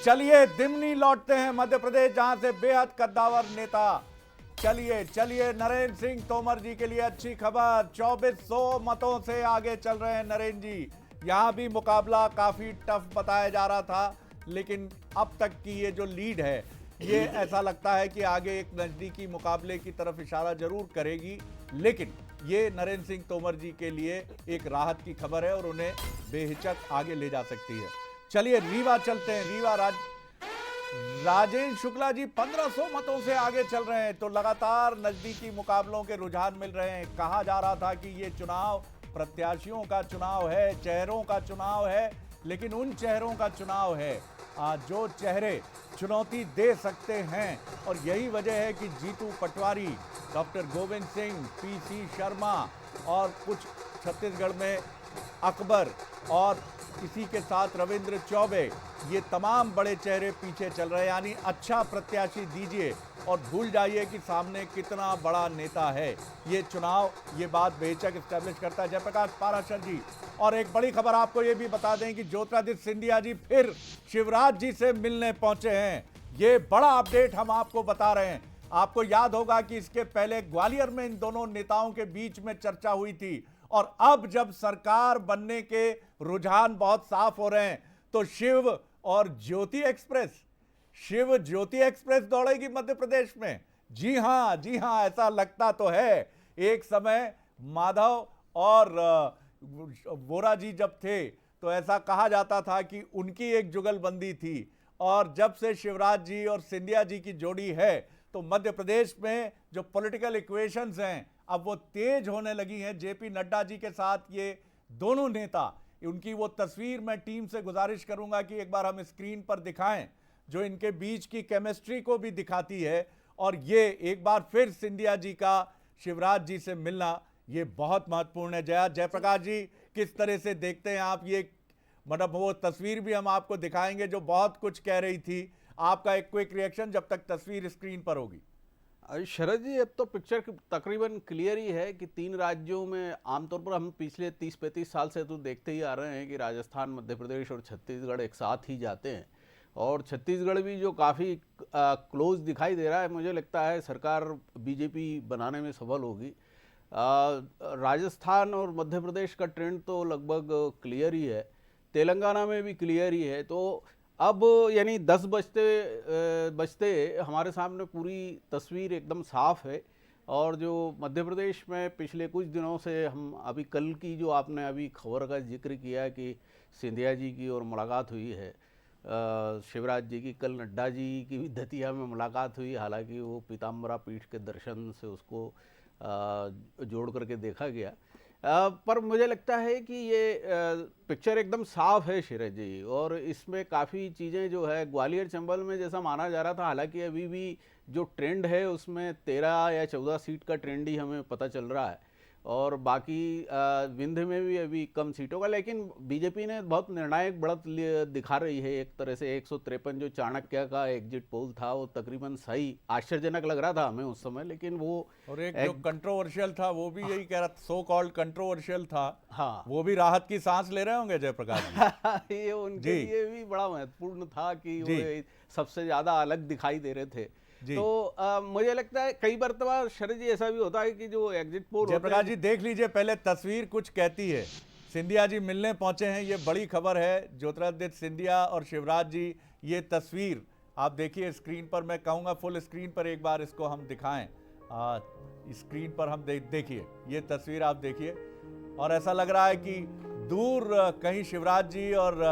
चलिए दिमनी लौटते हैं मध्य प्रदेश, जहां से बेहद कद्दावर नेता। चलिए चलिए, नरेंद्र सिंह तोमर जी के लिए अच्छी खबर। 2400 मतों से आगे चल रहे हैं नरेंद्र जी। यहां भी मुकाबला काफी टफ बताया जा रहा था, लेकिन अब तक की ये जो लीड है, ये ऐसा लगता है कि आगे एक नजदीकी मुकाबले की तरफ इशारा जरूर करेगी। लेकिन ये नरेंद्र सिंह तोमर जी के लिए एक राहत की खबर है और उन्हें बेहिचक आगे ले जा सकती है। चलिए रीवा चलते हैं। रीवा राजेंद्र शुक्ला जी 1500 मतों से आगे चल रहे हैं, तो लगातार नजदीकी मुकाबलों के रुझान मिल रहे हैं। कहा जा रहा था कि ये चुनाव प्रत्याशियों का चुनाव है, चेहरों का चुनाव है, लेकिन उन चेहरों का चुनाव है जो चेहरे चुनौती दे सकते हैं। और यही वजह है कि जीतू पटवारी, डॉक्टर गोविंद सिंह, पीसी शर्मा और कुछ छत्तीसगढ़ में अकबर और इसी के साथ रविंद्र चौबे, ये तमाम बड़े चेहरे पीछे चल रहे हैं। यानी अच्छा प्रत्याशी दीजिए और भूल जाइए कि सामने कितना बड़ा नेता है। ये चुनाव ये बात बेहिचक एस्टैब्लिश करता है। जयप्रकाश पाराशर जी, और एक बड़ी खबर आपको ये भी बता दें कि ज्योतिरादित्य सिंधिया जी फिर शिवराज जी से मिलने पहुंचे हैं। ये बड़ा अपडेट हम आपको बता रहे हैं। आपको याद होगा कि इसके पहले ग्वालियर में इन दोनों नेताओं के बीच में चर्चा हुई थी, और अब जब सरकार बनने के रुझान बहुत साफ हो रहे हैं, तो शिव ज्योति एक्सप्रेस दौड़ेगी मध्य प्रदेश में। जी हां, ऐसा लगता तो है। एक समय माधव और वोरा जी जब थे, तो ऐसा कहा जाता था कि उनकी एक जुगलबंदी थी, और जब से शिवराज जी और सिंधिया जी की जोड़ी है, तो मध्य प्रदेश में जो पॉलिटिकल इक्वेशंस हैं, अब वो तेज होने लगी हैं। जेपी नड्डा जी के साथ ये दोनों नेता, उनकी वो तस्वीर मैं टीम से गुजारिश करूंगा कि एक बार हम स्क्रीन पर दिखाएं, जो इनके बीच की केमिस्ट्री को भी दिखाती है। और ये एक बार फिर सिंधिया जी का शिवराज जी से मिलना, ये बहुत महत्वपूर्ण है। जयप्रकाश जी, किस तरह से देखते हैं आप ये, मतलब वो तस्वीर भी हम आपको दिखाएंगे जो बहुत कुछ कह रही थी। आपका एक क्विक रिएक्शन जब तक तस्वीर स्क्रीन पर होगी। शरद जी, अब तो पिक्चर तकरीबन क्लियर ही है कि तीन राज्यों में आमतौर पर हम पिछले 30-35 साल से तो देखते ही आ रहे हैं कि राजस्थान, मध्य प्रदेश और छत्तीसगढ़ एक साथ ही जाते हैं। और छत्तीसगढ़ भी जो काफ़ी क्लोज दिखाई दे रहा है, मुझे लगता है सरकार बीजेपी बनाने में सफल होगी। राजस्थान और मध्य प्रदेश का ट्रेंड तो लगभग क्लियर ही है, तेलंगाना में भी क्लियर ही है। तो अब यानी 10 बजते हमारे सामने पूरी तस्वीर एकदम साफ है। और जो मध्य प्रदेश में पिछले कुछ दिनों से हम अभी कल की जो आपने अभी खबर का जिक्र किया कि सिंधिया जी की और मुलाकात हुई है शिवराज जी की, कल नड्डा जी की भी दतिया में मुलाकात हुई। हालांकि वो पीताम्बरा पीठ के दर्शन से उसको जोड़ करके देखा गया। पर मुझे लगता है कि ये पिक्चर एकदम साफ है शरद जी, और इसमें काफ़ी चीज़ें जो है ग्वालियर चंबल में जैसा माना जा रहा था, हालांकि अभी भी जो ट्रेंड है उसमें 13 या 14 सीट का ट्रेंड ही हमें पता चल रहा है। और बाकी विंध्य में भी अभी कम सीटों का, लेकिन बीजेपी ने बहुत निर्णायक बढ़त दिखा रही है। एक तरह से 153 जो चाणक्य का एग्जिट पोल था, वो तकरीबन सही, आश्चर्यजनक लग रहा था हमें उस समय, लेकिन वो और एक जो कंट्रोवर्शियल था वो भी यही कह रहा था, सो कॉल्ड कंट्रोवर्शियल था। हाँ, वो भी राहत की सांस ले रहे होंगे जयप्रकाश जी। ये उनके लिए भी बड़ा महत्वपूर्ण था कि वो सबसे ज्यादा अलग दिखाई दे रहे थे। तो मुझे लगता है कई बार तो शरद जी ऐसा भी होता है कि जो एग्जिट पोल, जयप्रकाश जी देख लीजिए, पहले तस्वीर कुछ कहती है। सिंधिया जी मिलने पहुंचे हैं, ये बड़ी खबर है। ज्योतिरादित्य सिंधिया और शिवराज जी, ये तस्वीर आप देखिए स्क्रीन पर। मैं कहूंगा फुल स्क्रीन पर एक बार इसको हम दिखाएं। स्क्रीन पर हम देखिए ये तस्वीर आप देखिए, और ऐसा लग रहा है कि दूर कहीं शिवराज जी और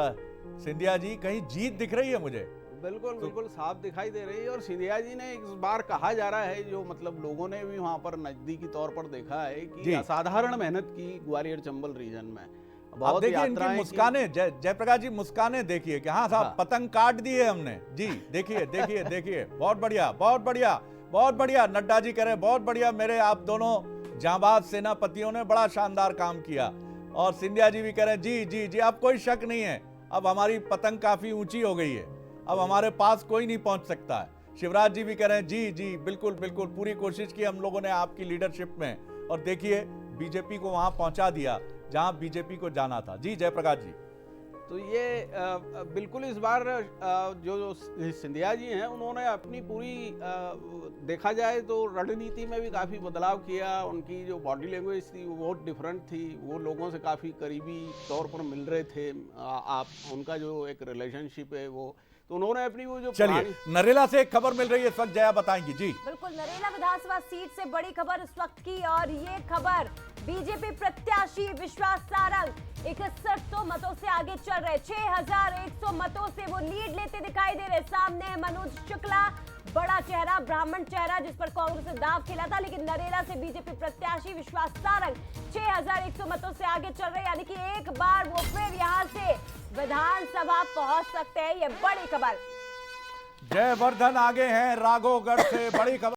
सिंधिया जी, कहीं जीत दिख रही है मुझे। बिल्कुल साफ दिखाई दे रही है। और सिंधिया जी ने इस बार कहा जा रहा है, जो मतलब लोगों ने भी वहां पर नजदीकी तौर पर देखा है कि असाधारण मेहनत की ग्वालियर चंबल रीजन में। बहुत देखिए इनकी मुस्काने, जयप्रकाश जी मुस्काने देखिए कि हाँ साहब, पतंग काट दी है हमने जी। देखिए बहुत बढ़िया। नड्डा जी कह रहे हैं बहुत बढ़िया, मेरे आप दोनों जांबाज सेनापतियों ने बड़ा शानदार काम किया। और सिंधिया जी भी कह रहे हैं जी, अब कोई शक नहीं है, अब हमारी पतंग काफी ऊंची हो गई है, अब हमारे पास कोई नहीं पहुंच सकता है। शिवराज जी भी कह रहे हैं जी, बिल्कुल पूरी कोशिश की हम लोगों ने आपकी लीडरशिप में। और देखिए बीजेपी को वहां पहुंचा दिया जहां बीजेपी को जाना था। जी जयप्रकाश जी। तो ये बिल्कुल इस बार जो सिंधिया जी हैं उन्होंने अपनी पूरी देखा जाए तो रणनीति में भी काफ़ी बदलाव किया। उनकी जो बॉडी लैंग्वेज थी वो बहुत डिफरेंट थी, वो लोगों से काफ़ी करीबी तौर पर मिल रहे थे। आप उनका जो एक रिलेशनशिप है वो, तो उन्होंने अपनी वो जो चलिए नरेला से एक खबर मिल रही है इस वक्त, जया बताएंगी जी। बिल्कुल, नरेला विधानसभा सीट से बड़ी खबर इस वक्त की, और ये खबर बीजेपी प्रत्याशी विश्वास सारंग 6100 मतों से आगे चल रहे। 6100 मतों से वो लीड लेते दिखाई दे रहे। सामने है मनोज शुक्ला, बड़ा चेहरा, ब्राह्मण चेहरा, जिस पर कांग्रेस ने दाव खेला था, लेकिन नरेला से बीजेपी प्रत्याशी विश्वास सारंग 6100 मतों से आगे चल रहे, यानी कि एक बार वो फिर यहां से विधानसभा पहुंच सकते हैं। ये बड़ी खबर। जयवर्धन आगे हैं राघोगढ़ से, बड़ी खबर।